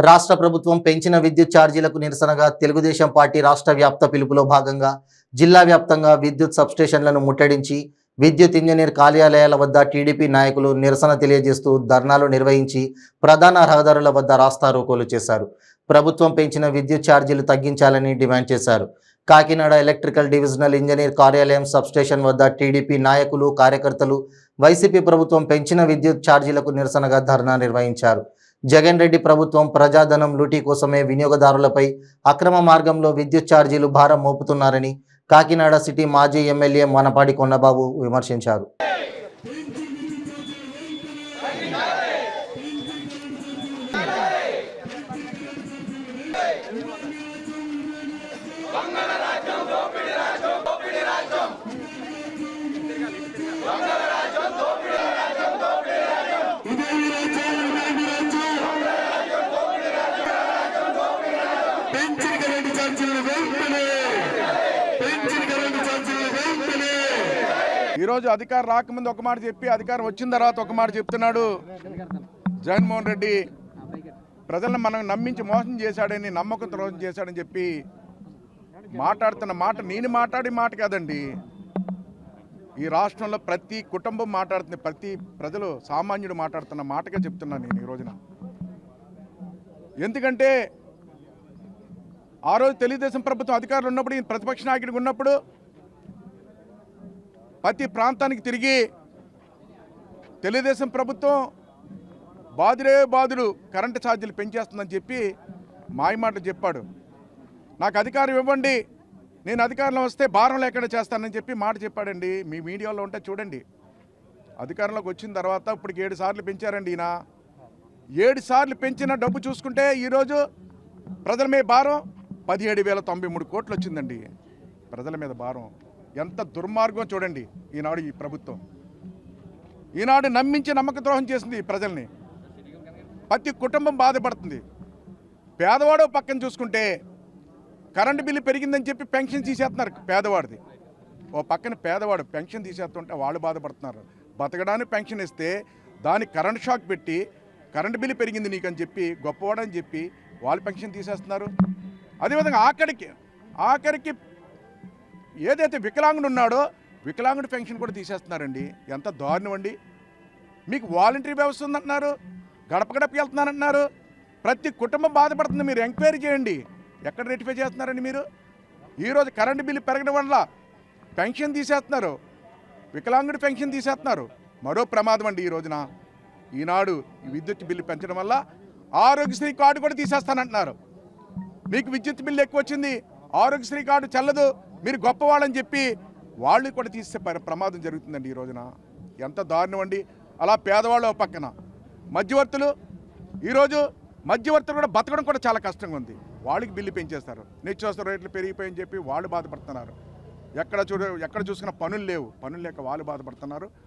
రాష్ట్ర ప్రభుత్వం పెంచిన విద్యుత్ ఛార్జీలకు నిరసనగా తెలుగుదేశం పార్టీ రాష్ట్ర వ్యాప్త పిలుపులో భాగంగా జిల్లా వ్యాప్తంగా విద్యుత్ సబ్స్టేషన్లను ముట్టడించి విద్యుత్ ఇంజనీర్ కార్యాలయాల వద్ద టీడీపీ నాయకులు నిరసన తెలియజేస్తూ ధర్నాలు నిర్వహించి ప్రధాన రహదారుల వద్ద రాస్తారోకోలు చేశారు. ప్రభుత్వం పెంచిన విద్యుత్ ఛార్జీలు తగ్గించాలని డిమాండ్ చేశారు. కాకినాడ ఎలక్ట్రికల్ డివిజనల్ ఇంజనీర్ కార్యాలయం సబ్స్టేషన్ వద్ద టీడీపీ నాయకులు కార్యకర్తలు వైసీపీ ప్రభుత్వం పెంచిన విద్యుత్ ఛార్జీలకు నిరసనగా ధర్నా నిర్వహించారు. జగన్ రెడ్డి ప్రభుత్వం ప్రజాధనం లూటీ కోసమే వినియోగదారులపై అక్రమ మార్గంలో విద్యుత్ ఛార్జీలు భారం మోపుతున్నారని కాకినాడ సిటీ మాజీ ఎమ్మెల్యే మనపాడి కొండబాబు విమర్శించారు. ఈరోజు అధికారం రాకముందు ఒక మాట చెప్పి అధికారం వచ్చిన తర్వాత ఒక మాట చెప్తున్నాడు. జగన్మోహన్ రెడ్డి ప్రజలను మనం నమ్మించి మోసం చేశాడని, నమ్మకం ద్రోహం చేశాడని చెప్పి మాట్లాడుతున్న మాట నేను మాట్లాడే మాట కాదండి. ఈ రాష్ట్రంలో ప్రతి కుటుంబం మాట్లాడుతుంది, ప్రతి ప్రజలు సామాన్యుడు మాట్లాడుతున్న మాటగా చెప్తున్నాను నేను ఈ రోజున. ఎందుకంటే ఆ రోజు తెలుగుదేశం ప్రభుత్వం అధికారులు ఉన్నప్పుడు, ఈ ప్రతిపక్ష నాయకుడికి ఉన్నప్పుడు ప్రతి ప్రాంతానికి తిరిగి తెలుగుదేశం ప్రభుత్వం బాదుడు కరెంటు ఛార్జీలు పెంచేస్తుందని చెప్పి మాయమాటలు చెప్పాడు. నాకు అధికారం ఇవ్వండి, నేను అధికారంలో వస్తే భారం లేకుండా చేస్తానని చెప్పి మాట చెప్పాడండి. మీ మీడియాలో ఉంటే చూడండి. అధికారంలోకి వచ్చిన తర్వాత ఇప్పటికి 7 సార్లు పెంచారండి. ఈయన 7 సార్లు పెంచిన డబ్బు చూసుకుంటే ఈరోజు ప్రజల మీద భారం 17,093 కోట్లు వచ్చిందండి. ప్రజల మీద భారం ఎంత దుర్మార్గం చూడండి. ఈనాడు ఈ ప్రభుత్వం ఈనాడు నమ్మించి నమ్మక ద్రోహం చేసింది ప్రజల్ని. ప్రతి కుటుంబం బాధపడుతుంది. పేదవాడు పక్కన చూసుకుంటే కరెంటు బిల్లు పెరిగిందని చెప్పి పెన్షన్ తీసేస్తున్నారు పేదవాడిది. ఓ పక్కన పేదవాడు పెన్షన్ తీసేస్తుంటే వాళ్ళు బాధపడుతున్నారు. బతకడానికి పెన్షన్ ఇస్తే దానికి కరెంట్ షాక్ పెట్టి కరెంటు బిల్లు పెరిగింది నీకని చెప్పి గొప్పవాడని చెప్పి వాళ్ళు పెన్షన్ తీసేస్తున్నారు. అదేవిధంగా ఆఖరికి ఏదైతే వికలాంగుడు ఉన్నాడో వికలాంగుడి పెన్షన్ కూడా తీసేస్తున్నారండి. ఎంత దారుణం అండి. మీకు వాలంటరీ వ్యవస్థ ఉందంటున్నారు, గడప గడపకి వెళ్తున్నారంటున్నారు. ప్రతి కుటుంబం బాధపడుతుంది. మీరు ఎంక్వైరీ చేయండి, ఎక్కడ రెటిఫై చేస్తున్నారండి మీరు. ఈరోజు కరెంటు బిల్లు పెరగడం వల్ల పెన్షన్ తీసేస్తున్నారు, వికలాంగుడి పెన్షన్ తీసేస్తున్నారు. మరో ప్రమాదం అండి ఈ రోజున. ఈనాడు ఈ విద్యుత్ బిల్లు పెంచడం వల్ల ఆరోగ్యశ్రీ కార్డు కూడా తీసేస్తానంటున్నారు. మీకు విద్యుత్ బిల్లు ఎక్కువ వచ్చింది, ఆరోగ్యశ్రీ కార్డు చెల్లదు, మీరు గొప్పవాళ్ళని చెప్పి వాళ్ళు కూడా తీసే ప్రమాదం జరుగుతుందండి ఈ రోజున. ఎంత దారుణం అండి. అలా పేదవాళ్ళు పక్కన మధ్యవర్తులు, ఈరోజు మధ్యవర్తులు కూడా బతకడం కూడా చాలా కష్టంగా ఉంది. వాళ్ళకి బిల్లు పెంచేస్తారు. నిత్యావసర రేట్లు పెరిగిపోయని చెప్పి వాళ్ళు బాధపడుతున్నారు. ఎక్కడ చూసుకున్న పనులు లేవు, పనులు లేక వాళ్ళు బాధపడుతున్నారు.